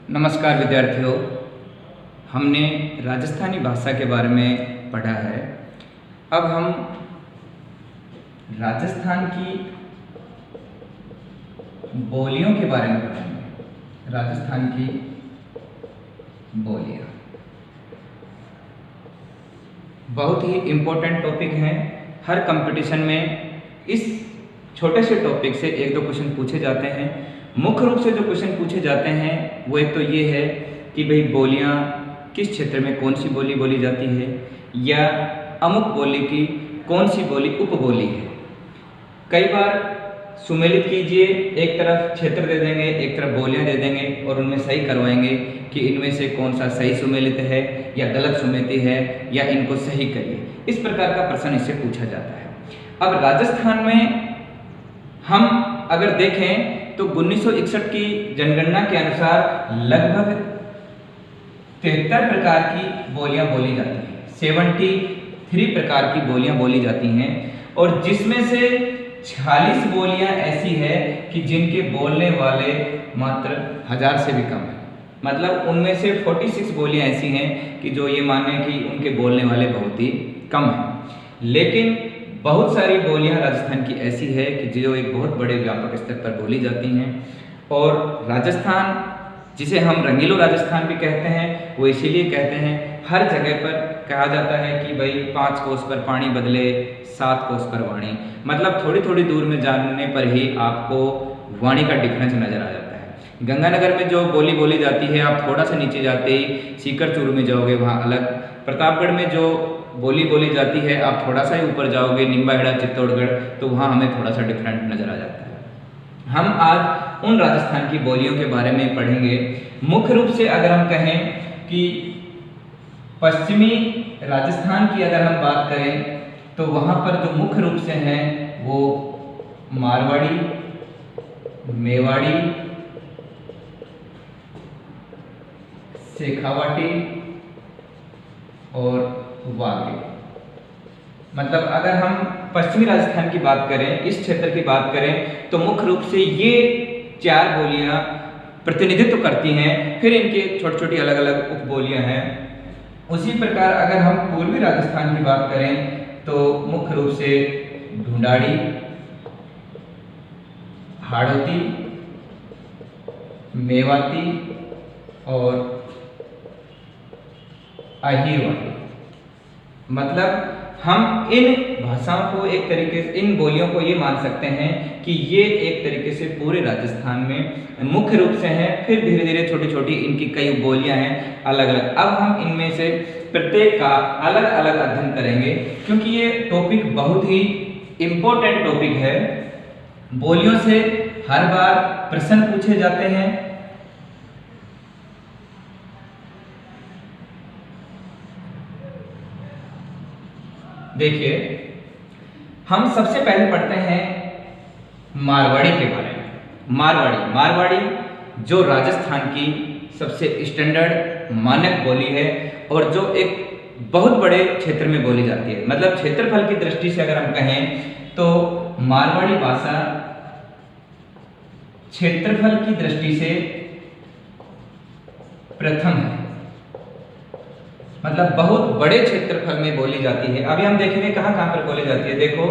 नमस्कार विद्यार्थियों, हमने राजस्थानी भाषा के बारे में पढ़ा है। अब हम राजस्थान की बोलियों के बारे में पढ़ेंगे। राजस्थान की बोलियां बहुत ही इम्पोर्टेंट टॉपिक हैं। हर कंपटीशन में इस छोटे से टॉपिक से एक दो क्वेश्चन पूछे जाते हैं। मुख्य रूप से जो क्वेश्चन पूछे जाते हैं वो एक तो ये है कि भाई बोलियां किस क्षेत्र में कौन सी बोली बोली जाती है, या अमुक बोली की कौन सी बोली उपबोली है। कई बार सुमेलित कीजिए, एक तरफ क्षेत्र दे देंगे, एक तरफ बोलियां दे देंगे और उनमें सही करवाएंगे कि इनमें से कौन सा सही सुमेलित है या गलत सुमेलित है, या इनको सही करिए। इस प्रकार का प्रश्न इससे पूछा जाता है। अब राजस्थान में हम अगर देखें तो 1961 की जनगणना के अनुसार लगभग 73 प्रकार की बोलियां बोली जाती हैं। 73 प्रकार की बोलियां बोली जाती हैं, और जिसमें से 46 बोलियां ऐसी है कि जिनके बोलने वाले मात्र 1000 से भी कम है। मतलब उनमें से 46 बोलियां ऐसी हैं कि जो ये माने कि उनके बोलने वाले बहुत ही कम हैं। लेकिन बहुत सारी बोलियां राजस्थान की ऐसी है कि जो एक बहुत बड़े व्यापक स्तर पर बोली जाती हैं। और राजस्थान, जिसे हम रंगीलो राजस्थान भी कहते हैं, वो इसीलिए कहते हैं, हर जगह पर कहा जाता है कि भाई 5 कोस पर पानी बदले 7 कोस पर वाणी। मतलब थोड़ी थोड़ी दूर में जाने पर ही आपको वाणी का डिफरेंस नजर आ जाता है। गंगानगर में जो बोली बोली जाती है, आप थोड़ा सा नीचे जाते ही सीकर चूरू में जाओगे, वहाँ अलग। प्रतापगढ़ में जो बोली बोली जाती है, आप थोड़ा सा ही ऊपर जाओगे, निम्बाहेड़ा चित्तौड़गढ़, तो वहाँ हमें थोड़ा सा डिफरेंट नजर आ जाता है। हम आज उन राजस्थान की बोलियों के बारे में पढ़ेंगे। मुख्य रूप से अगर हम कहें कि पश्चिमी राजस्थान की अगर हम बात करें तो वहाँ पर जो मुख्य रूप से हैं वो मारवाड़ी, मेवाड़ी, शेखावाटी और वागड़ी। मतलब अगर हम पश्चिमी राजस्थान की बात करें, इस क्षेत्र की बात करें, तो मुख्य रूप से ये 4 बोलियां प्रतिनिधित्व करती हैं। फिर इनके छोटी छोटी अलग अलग उपबोलियां हैं। उसी प्रकार अगर हम पूर्वी राजस्थान की बात करें तो मुख्य रूप से ढूंढाड़ी, हाड़ौती, मेवाती और अहीरवाड़ी। मतलब हम इन भाषाओं को एक तरीके से, इन बोलियों को ये मान सकते हैं कि ये एक तरीके से पूरे राजस्थान में मुख्य रूप से हैं। फिर धीरे धीरे छोटी छोटी इनकी कई बोलियां हैं अलग अलग। अब हम इनमें से प्रत्येक का अलग अलग अध्ययन करेंगे, क्योंकि ये टॉपिक बहुत ही इम्पोर्टेंट टॉपिक है। बोलियों से हर बार प्रश्न पूछे जाते हैं। देखिए, हम सबसे पहले पढ़ते हैं मारवाड़ी के बारे में। मारवाड़ी जो राजस्थान की सबसे स्टैंडर्ड मानक बोली है, और जो एक बहुत बड़े क्षेत्र में बोली जाती है। मतलब क्षेत्रफल की दृष्टि से अगर हम कहें तो मारवाड़ी भाषा क्षेत्रफल की दृष्टि से प्रथम है। मतलब बहुत बड़े क्षेत्रफल में बोली जाती है। अभी हम देखेंगे कहाँ कहाँ पर बोली जाती है। देखो,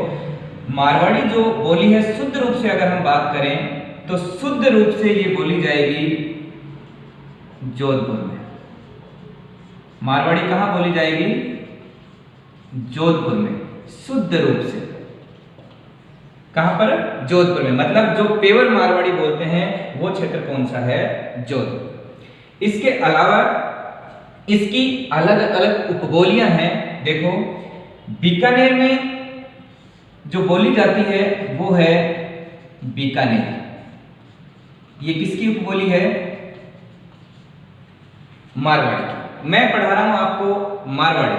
मारवाड़ी जो बोली है, शुद्ध रूप से अगर हम बात करें तो शुद्ध रूप से ये बोली जाएगी जोधपुर में। मारवाड़ी कहाँ बोली जाएगी? जोधपुर में, शुद्ध रूप से। कहाँ पर? जोधपुर में। मतलब जो पेवर मारवाड़ी बोलते हैं वो क्षेत्र कौन सा है? जोधपुर। इसके अलावा इसकी अलग अलग उपबोलियां हैं। देखो, बीकानेर में जो बोली जाती है वो है बीकानेर। ये किसकी उपबोली है? मारवाड़ी की। मैं पढ़ा रहा हूं आपको मारवाड़ी।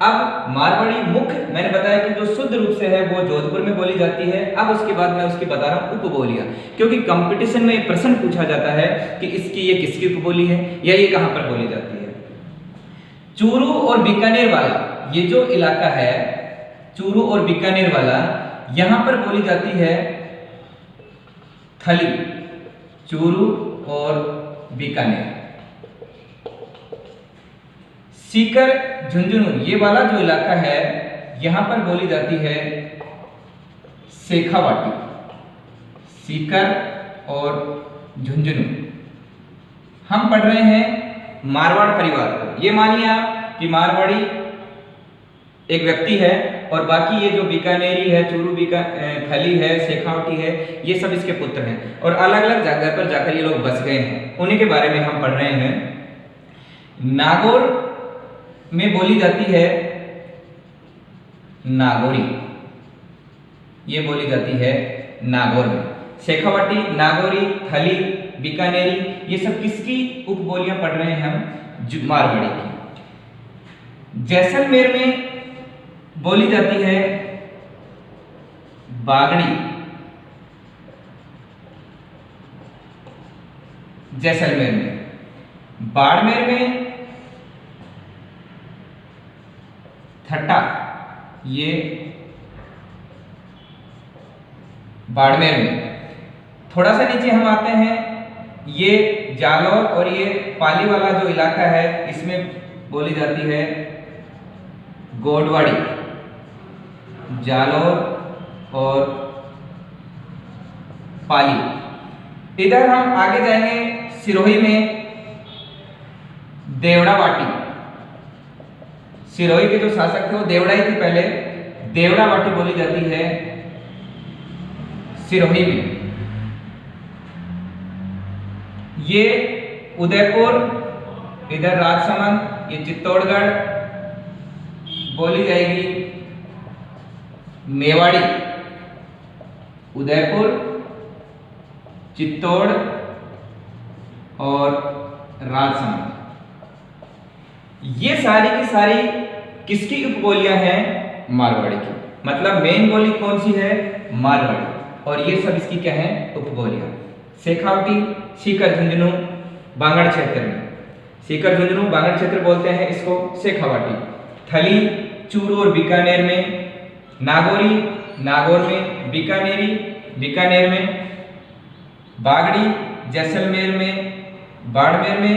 अब मारवाड़ी मुख्य मैंने बताया कि जो शुद्ध रूप से है वो जोधपुर में बोली जाती है। अब उसके बाद मैं उसकी बता रहा हूं उपबोलियां, क्योंकि कंपटीशन में प्रश्न पूछा जाता है कि ये किसकी उपबोली है या ये कहां पर बोली जाती है। चूरू और बीकानेर वाला ये जो इलाका है, चूरू और बीकानेर वाला, यहां पर बोली जाती है थली। चूरू और बीकानेर सीकर झुंझुनू ये वाला जो इलाका है यहां पर बोली जाती है शेखावाटी। सीकर और झुंझुनू हम पढ़ रहे हैं मारवाड़ परिवार को। ये मानिए आप कि मारवाड़ी एक व्यक्ति है और बाकी ये जो बीकानेरी है, चूरू थली है, शेखावटी है, ये सब इसके पुत्र हैं और अलग अलग जगह पर जाकर ये लोग बस गए हैं। उन्हीं के बारे में हम पढ़ रहे हैं। नागौर में बोली जाती है नागौरी, ये बोली जाती है नागौर में। शेखावटी, नागौरी, थली, बीकानेरी ये सब किसकी उपबोलियां पढ़ रहे हैं हम? मारवाड़ी की। जैसलमेर में बोली जाती है बागड़ी। जैसलमेर में। बाड़मेर में थट्टा, ये बाड़मेर में। थोड़ा सा नीचे हम आते हैं, ये जालौर और ये पाली वाला जो इलाका है इसमें बोली जाती है गोडवाड़ी। जालौर और पाली। इधर हम आगे जाएंगे सिरोही में देवड़ावाटी। सिरोही के जो शासक थे वो देवड़ा ही थे पहले। देवड़ावाटी बोली जाती है सिरोही में। ये उदयपुर, इधर राजसमंद, ये चित्तौड़गढ़ बोली जाएगी मेवाड़ी। उदयपुर, चित्तौड़ और राजसमंद ये सारी की सारी किसकी उपबोलियां हैं? मारवाड़ी की। मतलब मेन बोली कौन सी है? मारवाड़ी। और ये सब इसकी क्या है? उपबोलियां। शेखावटी, सीकर झुंझुनू बांगड़ क्षेत्र में। सीकर झुंझुनू बांगड़ क्षेत्र बोलते हैं इसको शेखावाटी। थली, चूरू और बीकानेर में। नागौरी, नागौर में। बीकानेरी, बीकानेर में। बागड़ी, जैसलमेर में। बाड़मेर में।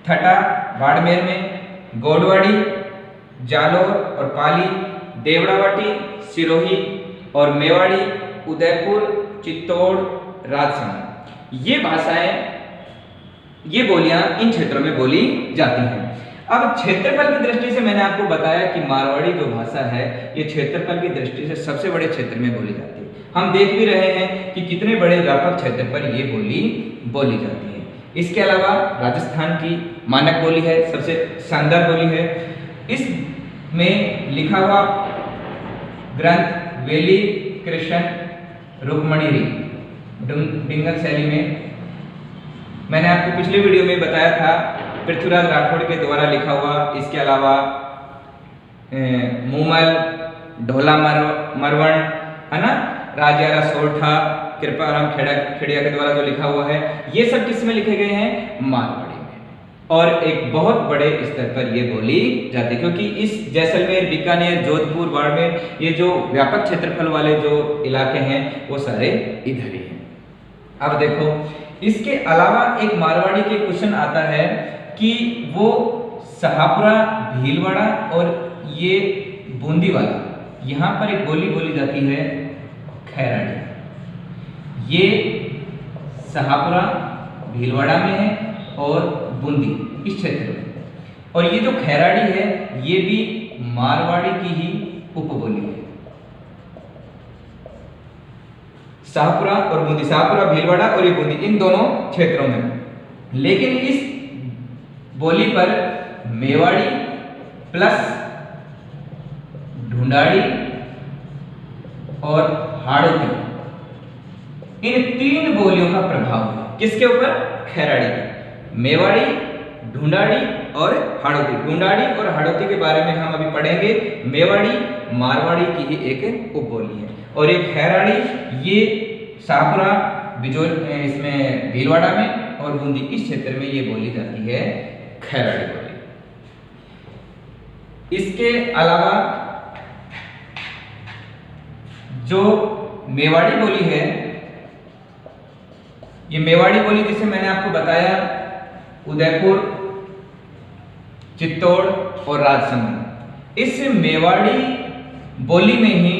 थटा, बाड़मेर में। गोडवाड़ी, जालौर और पाली। देवड़ावाटी, सिरोही और मेवाड़ी, उदयपुर, चित्तौड़, राजसमंद। ये भाषाएं, ये बोलियां इन क्षेत्रों में बोली जाती हैं। अब क्षेत्रफल की दृष्टि से मैंने आपको बताया कि मारवाड़ी जो भाषा है ये क्षेत्रफल की दृष्टि से सबसे बड़े क्षेत्र में बोली जाती है। हम देख भी रहे हैं कि कितने बड़े व्यापक क्षेत्र पर ये बोली बोली जाती है। इसके अलावा राजस्थान की मानक बोली है, सबसे शानदार बोली है। इसमें लिखा हुआ ग्रंथ वेली कृष्ण रुक्मणी डिंगल शैली में, मैंने आपको पिछले वीडियो में बताया था, पृथ्वीराज राठौड़ के द्वारा लिखा हुआ। इसके अलावा मूमल, ढोला मरवण है ना, राजारा सोरठा, कृपाराम खेड़िया के द्वारा जो लिखा हुआ है, ये सब किस में लिखे गए हैं? मारवाड़ी में। और एक बहुत बड़े स्तर पर ये बोली जाती है क्योंकि इस जैसलमेर, बीकानेर, जोधपुर, बाड़मेर ये जो व्यापक क्षेत्रफल वाले जो इलाके हैं वो सारे इधर ही हैं। अब देखो, इसके अलावा एक मारवाड़ी के क्वेश्चन आता है कि वो शाहपुरा, भीलवाड़ा और ये बूंदी वाला, यहां पर एक बोली बोली जाती है खैराड़ी। ये शाहपुरा, भीलवाड़ा में है और बूंदी इस क्षेत्र में। और ये जो खैराड़ी है ये भी मारवाड़ी की ही उपबोली है। शाहपुरा और बूंदी, शाहपुरा, भीलवाड़ा और ये बूंदी, इन दोनों क्षेत्रों में। लेकिन इस बोली पर मेवाड़ी प्लस ढूंढाड़ी और हाड़ौती, इन तीन बोलियों का प्रभाव है। किसके ऊपर? खैराड़ी पर। मेवाड़ी, ढूंढाड़ी और हाड़ौती। ढूंढाड़ी और हाड़ौती के बारे में हम अभी पढ़ेंगे। मेवाड़ी मारवाड़ी की ही एक उपबोली है और ये खैराड़ी ये शाहपुरा, बिजोल, इसमें भीलवाड़ा में और बूंदी इस क्षेत्र में ये बोली जाती है खैराड़ी बोली। इसके अलावा जो मेवाड़ी बोली है, ये मेवाड़ी बोली जिसे मैंने आपको बताया उदयपुर, चित्तौड़ और राजसमंद। इस मेवाड़ी बोली में ही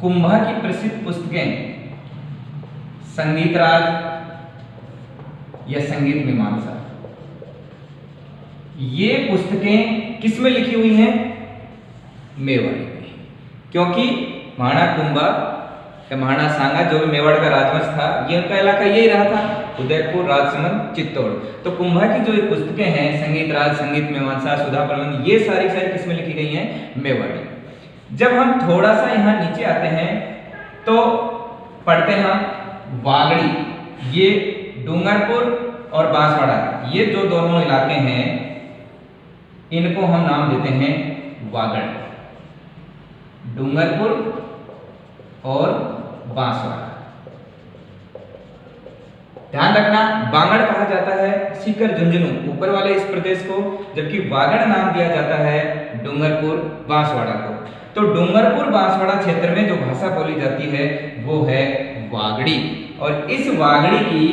कुंभा की प्रसिद्ध पुस्तकें संगीत राज या संगीत मीमांसा, ये पुस्तकें किस में लिखी हुई हैं? मेवाड़ी में। क्योंकि महाणा कुंभा या महाणा सांगा जो भी मेवाड़ का राजवंश था, ये उनका इलाका यही रहा था, उदयपुर, राजसमंद, चित्तौड़। तो कुंभा की जो ये पुस्तकें हैं संगीत राज, संगीत मीमांसा, सुधा प्रबंध, ये सारी किस में लिखी गई हैं? मेवाड़ी। जब हम थोड़ा सा यहाँ नीचे आते हैं तो पढ़ते हैं हम वागड़ी। ये डूंगरपुर और बांसवाड़ा, ये जो दोनों इलाके हैं इनको हम नाम देते हैं वागड़। डूंगरपुर और बांसवाड़ा। ध्यान रखना, बांगड़ कहा जाता है सीकर झुंझुनू ऊपर वाले इस प्रदेश को, जबकि वागड़ नाम दिया जाता है डूंगरपुर बांसवाड़ा को। तो डूंगरपुर बांसवाड़ा क्षेत्र में जो भाषा बोली जाती है वो है वागड़ी, और इस वागड़ी की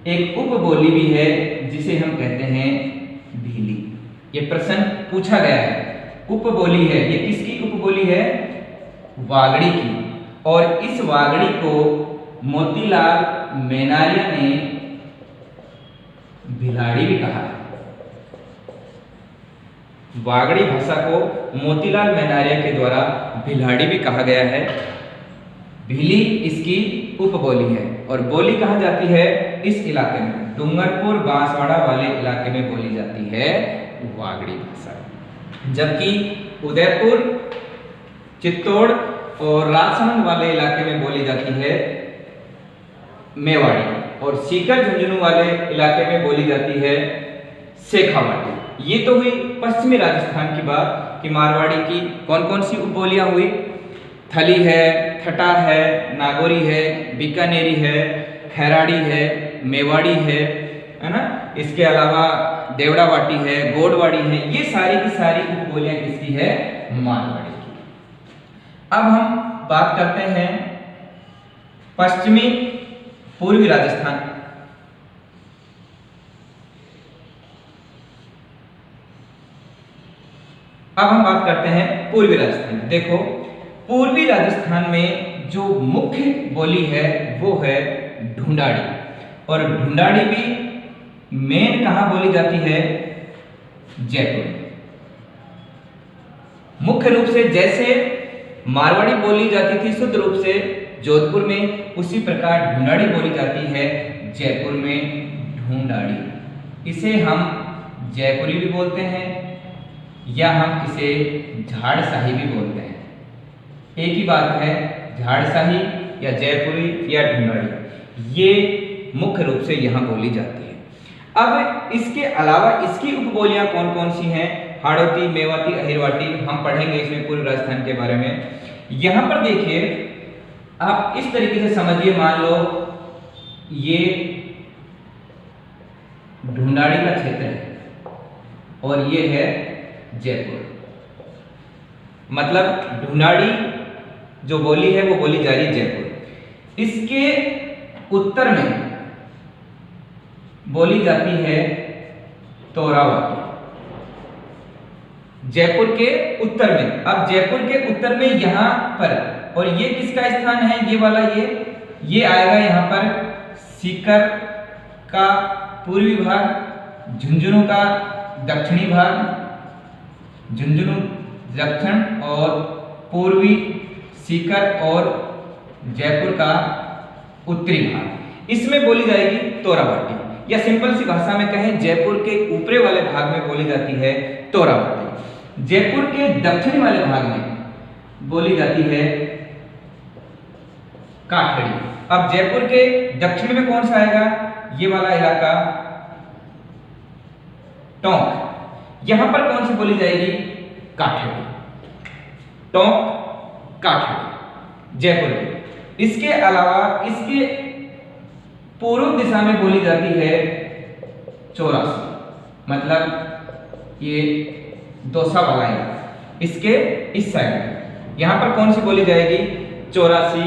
एक उपबोली भी है जिसे हम कहते हैं भीली। ये प्रश्न पूछा गया है, उपबोली है, ये किसकी उपबोली है? वागड़ी की। और इस वागड़ी को मोतीलाल मेनारिया ने भिलाड़ी भी कहा है। वागड़ी भाषा को मोतीलाल मेनारिया के द्वारा भिलाड़ी भी कहा गया है। भीली इसकी उपबोली है और बोली कहाँ जाती है? इस इलाके में, डूंगरपुर बांसवाड़ा वाले इलाके में बोली जाती है वागड़ी भाषा। जबकि उदयपुर, चित्तौड़ और राजसमंद वाले इलाके में बोली जाती है मेवाड़ी, और सीकर झुंझुनू वाले इलाके में बोली जाती है शेखावाटी। ये तो हुई पश्चिमी राजस्थान की बात कि मारवाड़ी की कौन कौन सी उपबोलियां हुई। थली है, ठटा है, नागौरी है, बीकानेरी है, खैराड़ी है, मेवाड़ी है ना। इसके अलावा देवड़ावाटी है, गोडवाड़ी है, ये सारी की सारी उपबोलियां किसकी है? मारवाड़ी की। अब हम बात करते हैं पश्चिमी पूर्वी राजस्थान। अब हम बात करते हैं पूर्वी राजस्थान। देखो, पूर्वी राजस्थान में जो मुख्य बोली है वो है ढूंढाड़ी, और ढूंढाड़ी भी मेन कहाँ बोली जाती है? जयपुर। मुख्य रूप से जैसे मारवाड़ी बोली जाती थी शुद्ध रूप से जोधपुर में, उसी प्रकार ढूंढाड़ी बोली जाती है जयपुर में ढूंढाड़ी। इसे हम जयपुरी भी बोलते हैं या हम इसे झाड़शाही भी बोलते हैं। एक ही बात है, झाड़शाही या जयपुरी या ढूंढाड़ी, ये मुख्य रूप से यहाँ बोली जाती है। अब इसके अलावा इसकी उपबोलियां कौन कौन सी हैं? हाड़ौती, मेवाती, अहिरवाटी, हम पढ़ेंगे इसमें पूर्वी राजस्थान के बारे में। यहाँ पर देखिए, आप इस तरीके से समझिए, मान लो ये ढूंढाड़ी का क्षेत्र है और ये है जयपुर। मतलब ढूंढाड़ी जो बोली है वो बोली जा रही है जयपुर। इसके उत्तर में बोली जाती है तोरावाटी, जयपुर के उत्तर में। अब जयपुर के उत्तर में यहां पर, और ये किसका स्थान है? ये वाला, ये आएगा यहां पर सीकर का पूर्वी भाग, झुंझुनू का दक्षिणी भाग, झुंझुनू दक्षिण और पूर्वी, सीकर और जयपुर का उत्तरी भाग, इसमें बोली जाएगी तोरावाटी। या सिंपल सी भाषा में कहें, जयपुर के ऊपरी वाले भाग में बोली जाती है तोरावाटी। जयपुर के दक्षिणी वाले भाग में बोली जाती है काठड़ी। अब जयपुर के दक्षिण में कौन सा आएगा? ये वाला इलाका टोंक। यहां पर कौन सी बोली जाएगी? काठड़ी। टोंक, काठड़ी जयपुर के। इसके अलावा इसके पूर्व दिशा में बोली जाती है चौरासी, मतलब ये दौसा वाला इलाका, इसके इस साइड में यहां पर कौन सी बोली जाएगी? चौरासी,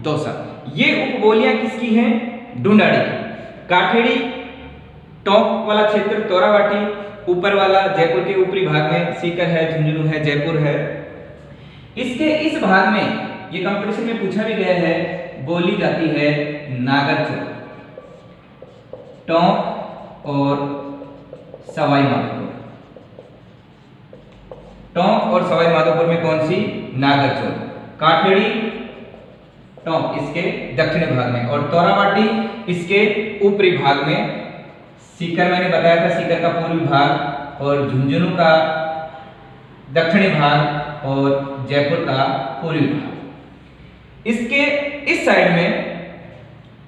दौसा। ये उपबोलियां किसकी हैं? ढूंढाड़ी की। काठड़ी टॉप वाला क्षेत्र तोरावाटी, ऊपर वाला जयपुर के ऊपरी भाग में सीकर है, झुंझुनू है, जयपुर है। इसके इस भाग में ये कंपटीशन में पूछा भी गया है, बोली जाती है नागरचोर। टोंक और सवाई माधोपुर, टोंक और सवाई माधोपुर में कौन सी? नागरचोर। काठेड़ी टोंक इसके दक्षिणी भाग में और तोरावाटी इसके ऊपरी भाग में। सीकर मैंने बताया था, सीकर का पूर्वी भाग और झुंझुनू का दक्षिणी भाग और जयपुर का पूर्वी भाग। इसके इस साइड में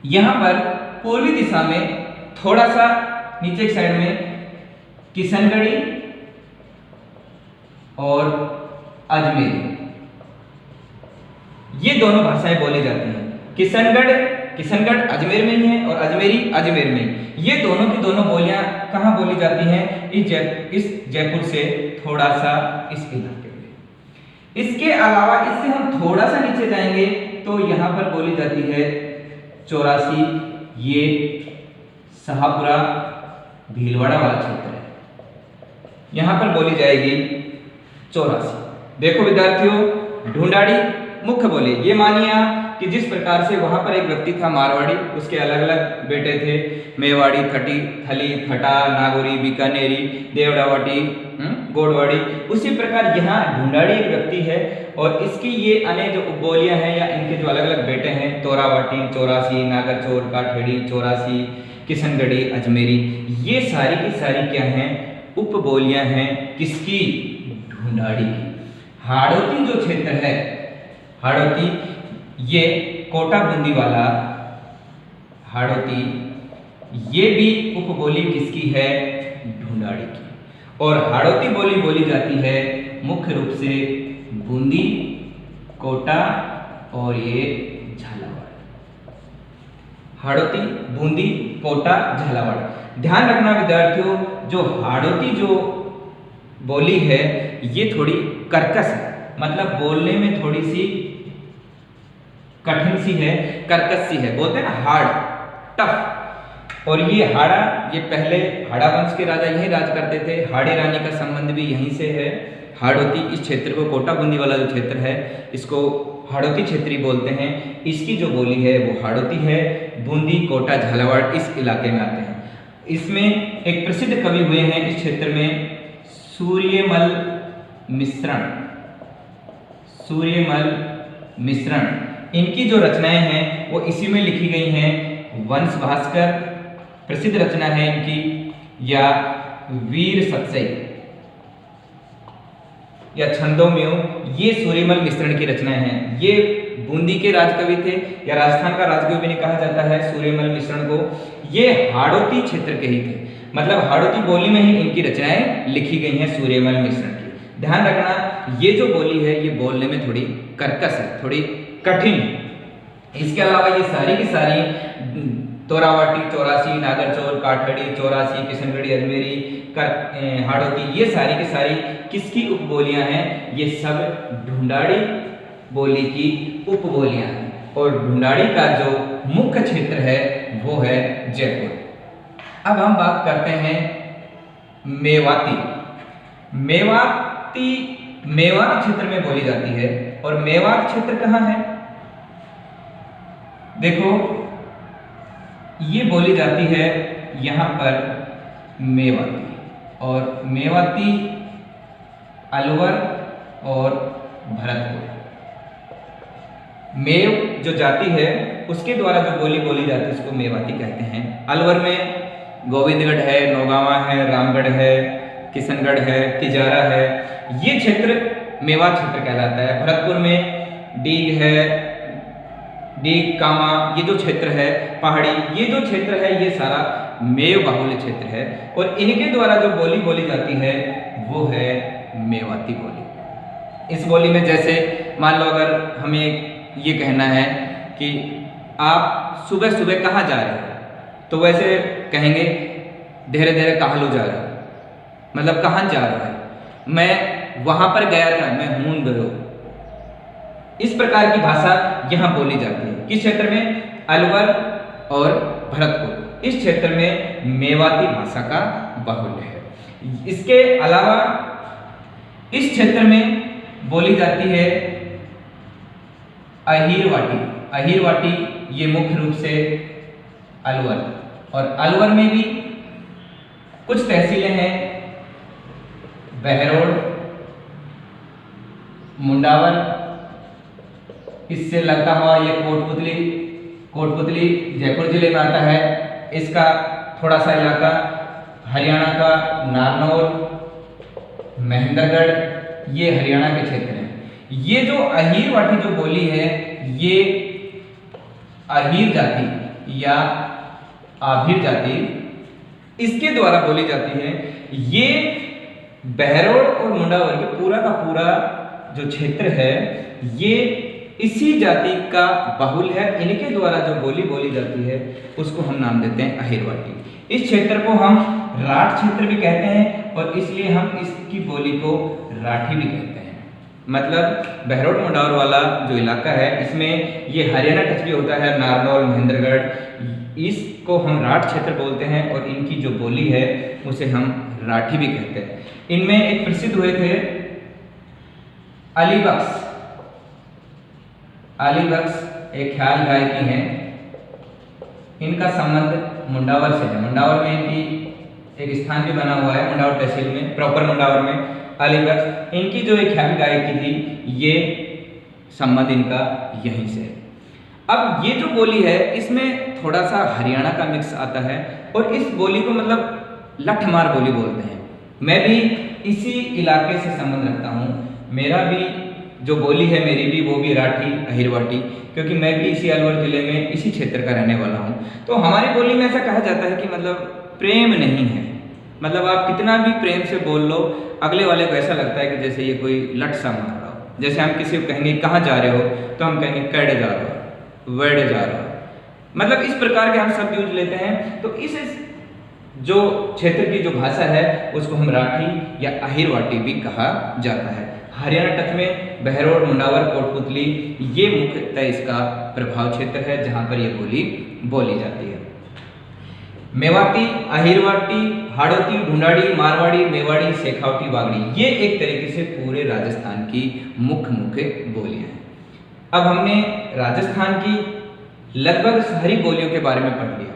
यहां पर पूर्वी दिशा में थोड़ा सा नीचे की साइड में किशनगढ़ी और अजमेरी, ये दोनों भाषाएं बोली जाती हैं। किशनगढ़ अजमेर में ही है और अजमेरी अजमेर में। ये दोनों की दोनों बोलियां कहाँ बोली जाती हैं? इस जयपुर से थोड़ा सा इस इलाके में। इसके अलावा इससे हम थोड़ा सा नीचे जाएंगे तो यहाँ पर बोली जाती है चौरासी, ये शाहपुरा भीलवाड़ा वाला क्षेत्र है, यहाँ पर बोली जाएगी चौरासी। देखो विद्यार्थियों, ढूंढाड़ी मुख्य बोली, ये मानिए आप कि जिस प्रकार से वहां पर एक व्यक्ति था मारवाड़ी, उसके अलग अलग बेटे थे, मेवाड़ी, थली, ठटा, नागौरी, बीकानेरी, देवड़ावाटी, गोडवाड़ी। उसी प्रकार यहाँ ढूंढाड़ी एक व्यक्ति है और इसकी ये अन्य जो उपबोलियां हैं या इनके जो अलग अलग बेटे हैं, तोरावाटी, चौरासी, नागरचोर, काठेड़ी, चौरासी, किशनगढ़ी, अजमेरी, ये सारी की सारी क्या हैं? उपबोलियां हैं। किसकी? ढूंढाड़ी की। हाड़ौती जो क्षेत्र है, हाड़ौती, ये कोटा बूंदी वाला हाड़ौती, ये भी उपबोली किसकी है? ढूंढाड़ी की। और हाड़ौती बोली बोली जाती है मुख्य रूप से बूंदी, कोटा और ये झालावाड़। हाड़ौती, बूंदी, कोटा, झालावाड़। ध्यान रखना विद्यार्थियों, जो हाड़ौती जो बोली है ये थोड़ी कर्कश है, मतलब बोलने में थोड़ी सी कठिन सी है, कर्कश सी है, बोलते हैं ना हार्ड, टफ। और ये हाड़ा, ये पहले हाड़ा वंश के राजा यही राज करते थे, हाड़ी रानी का संबंध भी यहीं से है। हाड़ौती इस क्षेत्र को, कोटा बूंदी वाला जो क्षेत्र है इसको हाड़ौती क्षेत्री बोलते हैं। इसकी जो बोली है वो हाड़ौती है। बूंदी, कोटा, झालावाड़ इस इलाके में आते हैं। इसमें एक प्रसिद्ध कवि हुए हैं इस क्षेत्र में, सूर्यमल मिश्रण। सूर्यमल मिश्रण, इनकी जो रचनाएं हैं वो इसी में लिखी गई हैं। वंश भास्कर प्रसिद्ध रचना है इनकी, या वीर सत्सई या छंदोमेव, ये सूर्यमल मिश्रण की रचनाएं हैं। ये बूंदी के राजकवि थे या राजस्थान का राजकवि भी नहीं कहा जाता है सूर्यमल मिश्रण को। ये हाड़ौती क्षेत्र के ही थे, मतलब हाड़ौती बोली में ही इनकी रचनाएं लिखी गई हैं सूर्यमल मिश्रण की। ध्यान रखना, ये जो बोली है ये बोलने में थोड़ी कर्कश है, थोड़ी कठिन। इसके अलावा ये सारी की सारी तोरावाटी, चौरासी, नागरचोर, काठड़ी, चौरासी, किशनगढ़ी, अजमेरी, हाड़ौती, ये सारी की सारी किसकी उपबोलियां हैं? ये सब ढूंढाड़ी बोली की उपबोलियां हैं। और ढूंढाड़ी का जो मुख्य क्षेत्र है वो है जयपुर। अब हम बात करते हैं मेवाती। मेवाती मेवात क्षेत्र में बोली जाती है। और मेवात क्षेत्र कहाँ है? देखो, ये बोली जाती है यहां पर मेवाती, और मेवाती अलवर और भरतपुर। मेव जो जाति है उसके द्वारा जो बोली बोली जाती है उसको मेवाती कहते हैं। अलवर में गोविंदगढ़ है, नौगावा है, रामगढ़ है, किशनगढ़ है, तिजारा है, ये क्षेत्र मेवात क्षेत्र कहलाता है। भरतपुर में डीग है, डीग, कामा, ये जो क्षेत्र है पहाड़ी, ये जो क्षेत्र है ये सारा मेव बाहुल्य क्षेत्र है। और इनके द्वारा जो बोली बोली जाती है वो है मेवाती बोली। इस बोली में जैसे मान लो अगर हमें ये कहना है कि आप सुबह सुबह कहाँ जा रहे हो, तो वैसे कहेंगे धीरे धीरे कहलू जा रहा है, मतलब कहाँ जा रहा है, मैं वहां पर गया था, मैं हूं गयो। इस प्रकार की भाषा यहाँ बोली जाती है। किस क्षेत्र में? अलवर और भरतपुर, इस क्षेत्र में मेवाती भाषा का बाहुल्य है। इसके अलावा इस क्षेत्र में बोली जाती है अहीरवाटी। अहीरवाटी ये मुख्य रूप से अलवर, और अलवर में भी कुछ तहसीलें हैं, बहरोड, मुंडावर, इससे लगता हुआ ये कोटपुतली। कोटपुतली जयपुर जिले में आता है। इसका थोड़ा सा इलाका हरियाणा का नारनौल, महेंद्रगढ़, ये हरियाणा के क्षेत्र हैं। ये जो अहीरवाटी जो बोली है, ये अहीर जाति या आभीर जाति, इसके द्वारा बोली जाती है। ये बहरोड और मुंडावर के पूरा का पूरा जो क्षेत्र है, ये इसी जाति का बाहुल है। इनके द्वारा जो बोली बोली जाती है उसको हम नाम देते हैं अहीरवाटी। इस क्षेत्र को हम राठ क्षेत्र भी कहते हैं, और इसलिए हम इसकी बोली को राठी भी कहते हैं। मतलब बहरोड मुंडावर वाला जो इलाका है, इसमें ये हरियाणा टच भी होता है, नारनौल, महेंद्रगढ़, इसको हम राठ क्षेत्र बोलते हैं, और इनकी जो बोली है उसे हम राठी भी कहते हैं। इनमें एक प्रसिद्ध हुए थे अली बख्श। अली बख्श एक ख्याल गायकी हैं। इनका संबंध मुंडावर से है। मुंडावर में इनकी एक स्थान भी बना हुआ है, मुंडावर तहसील में, प्रॉपर मुंडावर में अली बख्श। इनकी जो एक ख्याल गायकी थी, ये संबंध इनका यहीं से है। अब ये जो बोली है, इसमें थोड़ा सा हरियाणा का मिक्स आता है, और इस बोली को मतलब लठमार बोली बोलते हैं। मैं भी इसी इलाके से संबंध रखता हूँ। मेरा भी जो बोली है, मेरी भी, वो भी राठी अहीरवाटी, क्योंकि मैं भी इसी अलवर जिले में इसी क्षेत्र का रहने वाला हूँ। तो हमारी बोली में ऐसा कहा जाता है कि मतलब प्रेम नहीं है। मतलब आप कितना भी प्रेम से बोल लो, अगले वाले को ऐसा लगता है कि जैसे ये कोई लट सा मार रहा हो। जैसे हम किसी को कहेंगे कहाँ जा रहे हो, तो हम कहेंगे कैडे जा रहे हो, वेडे जा रहे हो। मतलब इस प्रकार के हम सब यूज लेते हैं। तो इस जो क्षेत्र की जो भाषा है, उसको हम राठी या अहीरवाटी भी कहा जाता है। हरियाणा टच में बहरोड, मुंडावर, कोटपुतली, ये मुख्यतः इसका प्रभाव क्षेत्र है, जहाँ पर ये बोली बोली जाती है। मेवाती, अहीरवाटी, हाड़ौती, ढूंढाड़ी, मारवाड़ी, मेवाड़ी, शेखावटी, बागड़ी, ये एक तरीके से पूरे राजस्थान की मुख्य बोलियां हैं। अब हमने राजस्थान की लगभग सारी बोलियों के बारे में पढ़ लिया।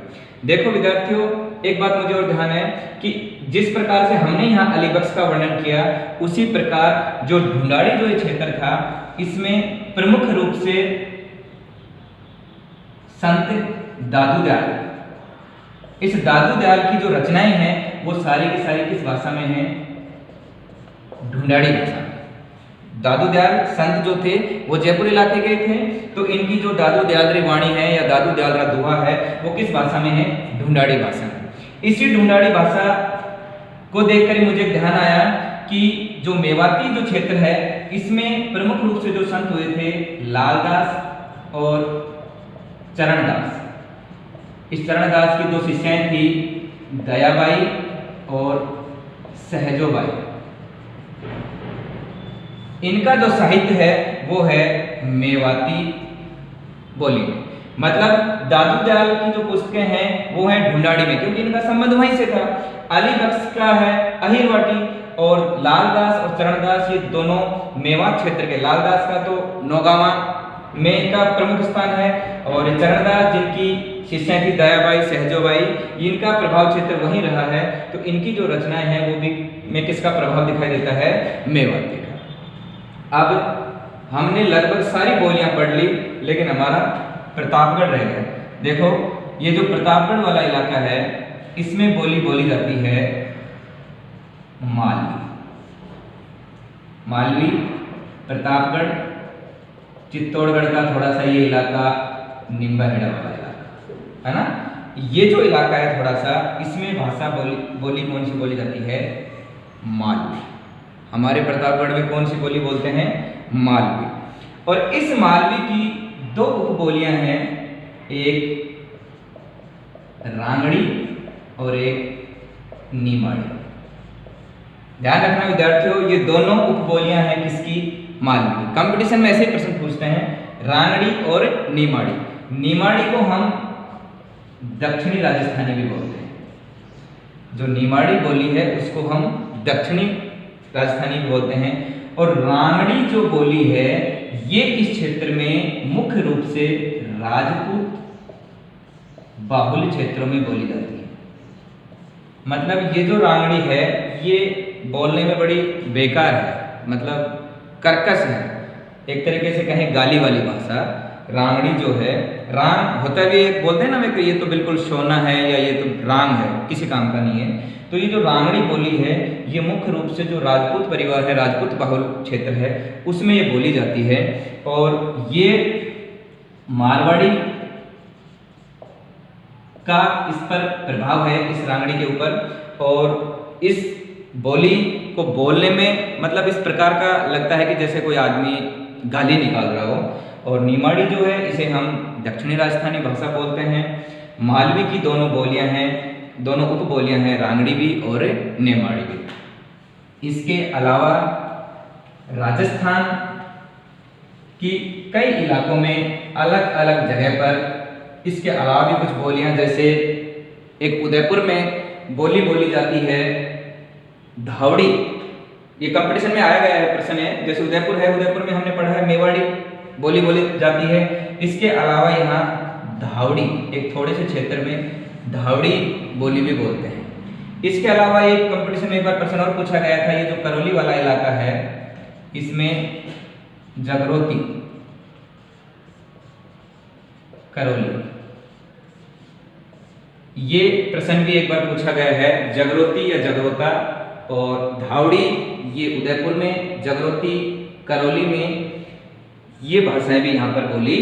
देखो विद्यार्थियों, एक बात मुझे और ध्यान है कि जिस प्रकार से हमने यहाँ अली बख्श का वर्णन किया, उसी प्रकार जो ढूंढाड़ी जो ये क्षेत्र था, इसमें प्रमुख रूप से संत दादू दयाल, इस दादू दयाल की जो रचनाएं हैं, वो सारी की सारी किस भाषा में हैं? ढूंढाड़ी भाषा में। दादू दयाल संत जो थे, वो जयपुर इलाके के थे, तो इनकी जो दादू दयाल वाणी है या दादू दयाल दोहा है, वो किस भाषा में है? ढूंढाड़ी भाषा में। इसी ढूंढाड़ी भाषा को देखकर मुझे ध्यान आया कि जो मेवाती जो क्षेत्र है, इसमें प्रमुख रूप से जो संत हुए थे, लालदास और चरणदास। इस चरणदास की दो शिष्याएं थी, दयाबाई और सहजोबाई। इनका जो साहित्य है वो है मेवाती बोली में। मतलब दादू दयाल की जो पुस्तकें हैं वो हैं ढूंढाड़ी में, क्योंकि इनका संबंध वहीं से था। अली बख्श का है अहीरवाटी, और लालदास और चरणदास ये दोनों मेवात क्षेत्र के। लालदास का तो नौगावा में इनका प्रमुख स्थान है, और चरणदास जिनकी शिष्याएं थी दयाबाई, सहजोबाई, इनका प्रभाव क्षेत्र वहीं रहा है। तो इनकी जो रचनाएं हैं वो भी में किसका प्रभाव दिखाई देता है? मेवाती का। अब हमने लगभग सारी बोलियां पढ़ ली, लेकिन हमारा प्रतापगढ़ रह गया। देखो, ये जो प्रतापगढ़ वाला इलाका है, इसमें बोली बोली जाती है मालवी। मालवी, प्रतापगढ़, चित्तौड़गढ़ का थोड़ा सा ये इलाका, निम्बाहेड़ा वाला इलाका है ना। ये जो इलाका है थोड़ा सा, इसमें भाषा बोली कौन सी बोली जाती है? मालवी। हमारे प्रतापगढ़ में कौन सी बोली बोलते हैं? मालवी। और इस मालवी की दो उपबोलियां हैं, एक रांगड़ी और एक नीमाड़ी। ध्यान रखना विद्यार्थियों, ये दोनों उपबोलियां हैं किसकी? मालवी की। कंपटीशन में ऐसे प्रश्न पूछते हैं, रांगड़ी और नीमाड़ी। नीमाड़ी को हम दक्षिणी राजस्थानी भी बोलते हैं। जो निमाड़ी बोली है उसको हम दक्षिणी राजस्थानी भी बोलते हैं। और रांगड़ी जो बोली है ये इस क्षेत्र में मुख्य रूप से राजपूत बाहुल्य क्षेत्रों में बोली जाती है। मतलब ये जो रांगड़ी है ये बोलने में बड़ी बेकार है, मतलब कर्कश है, एक तरीके से कहें गाली वाली भाषा। रांगड़ी जो है, रांग होता भी एक बोलते हैं ना वे, ये तो बिल्कुल सोना है या ये तो रांग है, किसी काम का नहीं है। तो ये जो रांगड़ी बोली है ये मुख्य रूप से जो राजपूत परिवार है, राजपूत बाहुल्य क्षेत्र है, उसमें ये बोली जाती है। और ये मारवाड़ी का इस पर प्रभाव है, इस रांगड़ी के ऊपर। और इस बोली को बोलने में मतलब इस प्रकार का लगता है कि जैसे कोई आदमी गाली निकाल रहा हो। और निमाड़ी जो है इसे हम दक्षिणी राजस्थानी भाषा बोलते हैं। मालवी की दोनों बोलियां हैं, दोनों उप बोलियां हैं, रांगड़ी भी और नेमाड़ी भी। इसके अलावा राजस्थान की कई इलाकों में अलग अलग जगह पर इसके अलावा भी कुछ बोलियां, जैसे एक उदयपुर में बोली बोली जाती है धावड़ी। ये कंपटीशन में आया गया है प्रश्न है। जैसे उदयपुर है, उदयपुर में हमने पढ़ा है मेवाड़ी बोली बोली जाती है। इसके अलावा यहाँ धावड़ी, एक थोड़े से क्षेत्र में धावड़ी बोली भी बोलते हैं। इसके अलावा एक कंपटीशन में एक बार प्रश्न और पूछा गया था, ये जो करौली वाला इलाका है इसमें जगरोती, करौली, ये प्रश्न भी एक बार पूछा गया है, जगरोती या जगरोता। और धावड़ी ये उदयपुर में, जगरोती करौली में, ये भाषाएं भी यहाँ पर बोली